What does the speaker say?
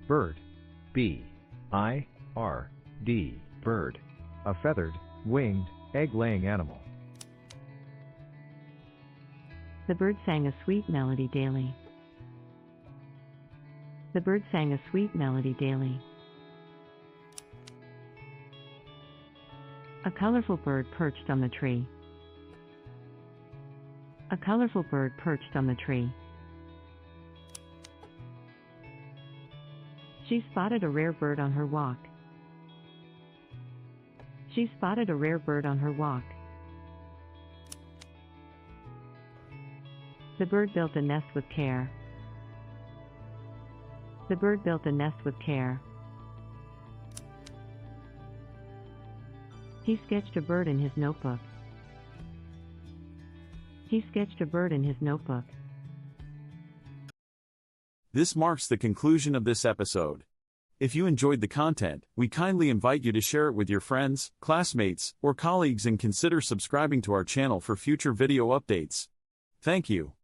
Bird. B-I-R-D. Bird. A feathered, winged, egg-laying animal. The bird sang a sweet melody daily. The bird sang a sweet melody daily. A colorful bird perched on the tree. A colorful bird perched on the tree. She spotted a rare bird on her walk. She spotted a rare bird on her walk. The bird built a nest with care. The bird built a nest with care. He sketched a bird in his notebook. He sketched a bird in his notebook. This marks the conclusion of this episode. If you enjoyed the content, we kindly invite you to share it with your friends, classmates, or colleagues and consider subscribing to our channel for future video updates. Thank you.